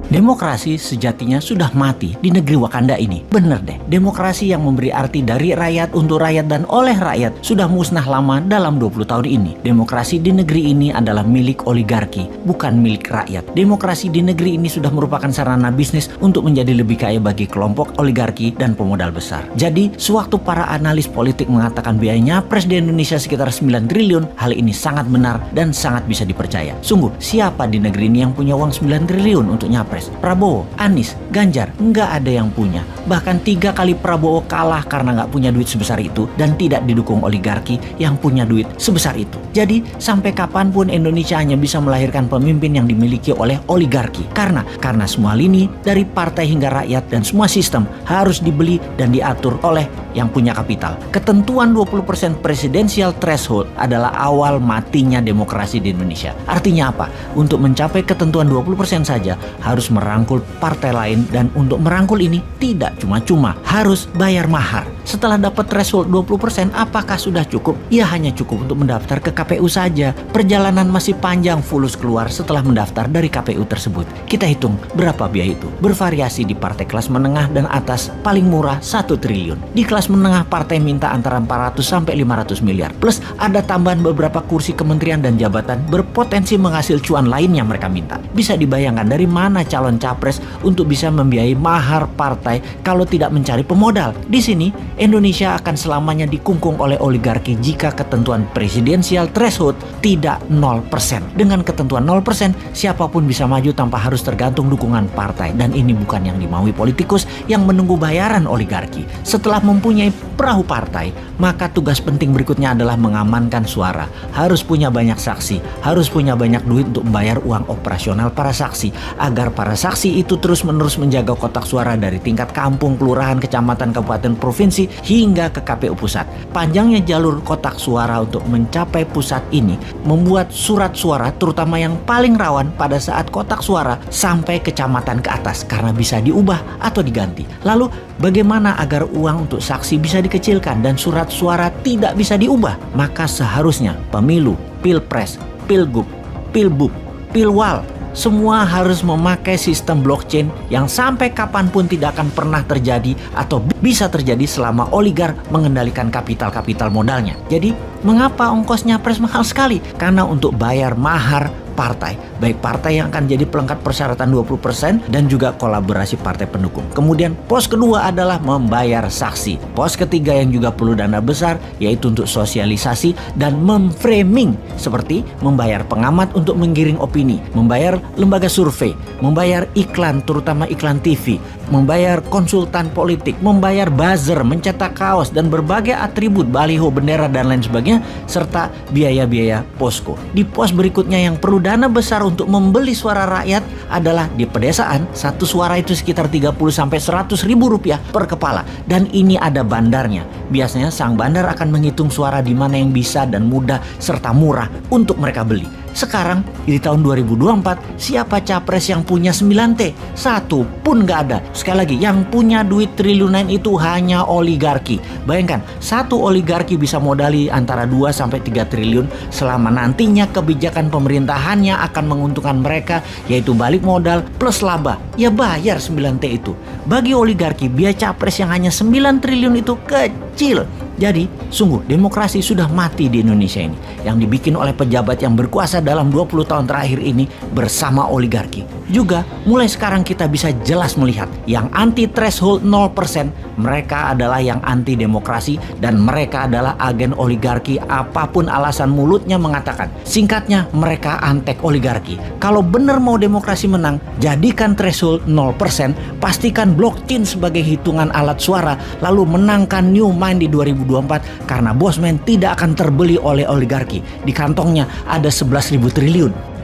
Demokrasi sejatinya sudah mati di negeri Wakanda ini. Bener deh, demokrasi yang memberi arti dari rakyat untuk rakyat dan oleh rakyat sudah musnah lama dalam 20 tahun ini. Demokrasi di negeri ini adalah milik oligarki, bukan milik rakyat. Demokrasi di negeri ini sudah merupakan sarana bisnis untuk menjadi lebih kaya bagi kelompok oligarki dan pemodal besar. Jadi, sewaktu para analis politik mengatakan biaya nyapres di Indonesia sekitar 9 triliun, hal ini sangat benar dan sangat bisa dipercaya. Sungguh, siapa di negeri ini yang punya uang 9 triliun untuk nyapres? Prabowo, Anies, Ganjar, nggak ada yang punya. Bahkan 3 kali Prabowo kalah karena nggak punya duit sebesar itu dan tidak didukung oligarki yang punya duit sebesar itu. Jadi sampai kapanpun Indonesia hanya bisa melahirkan pemimpin yang dimiliki oleh oligarki. Karena semua lini dari partai hingga rakyat dan semua sistem harus dibeli dan diatur oleh yang punya kapital. Ketentuan 20% presidensial threshold adalah awal matinya demokrasi di Indonesia. Artinya apa? Untuk mencapai ketentuan 20% saja harus merangkul partai lain, dan untuk merangkul ini tidak cuma-cuma, harus bayar mahar. Setelah dapat threshold 20%, apakah sudah cukup? Ya hanya cukup untuk mendaftar ke KPU saja. Perjalanan masih panjang fulus keluar setelah mendaftar dari KPU tersebut. Kita hitung berapa biaya itu. Bervariasi di partai kelas menengah dan atas, paling murah 1 triliun. Di kelas menengah partai minta antara 400 sampai 500 miliar. Plus ada tambahan beberapa kursi kementerian dan jabatan berpotensi menghasil cuan lain yang mereka minta. Bisa dibayangkan dari mana calon capres untuk bisa membiayai mahar partai kalau tidak mencari pemodal. Di sini Indonesia akan selamanya dikungkung oleh oligarki jika ketentuan presidensial threshold tidak 0%. Dengan ketentuan 0%, siapapun bisa maju tanpa harus tergantung dukungan partai. Dan ini bukan yang dimaui politikus yang menunggu bayaran oligarki. Setelah mempunyai perahu partai, maka tugas penting berikutnya adalah mengamankan suara. Harus punya banyak saksi, harus punya banyak duit untuk membayar uang operasional para saksi, agar para saksi itu terus-menerus menjaga kotak suara dari tingkat kampung, kelurahan, kecamatan, kabupaten, provinsi, hingga ke KPU pusat. Panjangnya jalur kotak suara untuk mencapai pusat ini membuat surat suara, terutama yang paling rawan pada saat kotak suara, sampai kecamatan ke atas karena bisa diubah atau diganti. Lalu bagaimana agar uang untuk saksi bisa dikecilkan dan surat suara tidak bisa diubah? Maka seharusnya pemilu, pilpres, pilgub, pilbub, pilwal, semua harus memakai sistem blockchain yang sampai kapanpun tidak akan pernah terjadi atau bisa terjadi selama oligark mengendalikan kapital-kapital modalnya. Jadi, mengapa ongkosnya nyapres mahal sekali? Karena untuk bayar mahar partai, baik partai yang akan jadi pelengkap persyaratan 20% dan juga kolaborasi partai pendukung. Kemudian pos kedua adalah membayar saksi. Pos ketiga yang juga perlu dana besar yaitu untuk sosialisasi dan memframing, seperti membayar pengamat untuk menggiring opini, membayar lembaga survei, membayar iklan terutama iklan TV, membayar konsultan politik, membayar buzzer, mencetak kaos dan berbagai atribut baliho, bendera dan lain sebagainya, serta biaya-biaya posko. Di pos berikutnya yang perlu dana besar untuk membeli suara rakyat adalah di pedesaan. Satu suara itu sekitar 30 sampai 100 ribu rupiah per kepala, dan ini ada bandarnya. Biasanya sang bandar akan menghitung suara di mana yang bisa dan mudah serta murah untuk mereka beli. Sekarang di tahun 2024, siapa capres yang punya 9T? Satu pun nggak ada. Sekali lagi, yang punya duit triliunan itu hanya oligarki. Bayangkan, satu oligarki bisa modali antara 2 sampai 3 triliun selama nantinya kebijakan pemerintahannya akan menguntungkan mereka, yaitu balik modal plus laba. Ya bayar 9T itu. Bagi oligarki, biaya capres yang hanya 9 triliun itu kecil. Jadi, sungguh demokrasi sudah mati di Indonesia ini, yang dibikin oleh pejabat yang berkuasa dalam 20 tahun terakhir ini bersama oligarki. Juga, mulai sekarang kita bisa jelas melihat yang anti threshold 0%, mereka adalah yang anti demokrasi dan mereka adalah agen oligarki apapun alasan mulutnya mengatakan. Singkatnya, mereka antek oligarki. Kalau benar mau demokrasi menang, jadikan threshold 0%, pastikan blockchain sebagai hitungan alat suara, lalu menangkan New Mind di 2024 karena Bosman tidak akan terbeli oleh oligarki. Di kantongnya ada 11.000 triliun.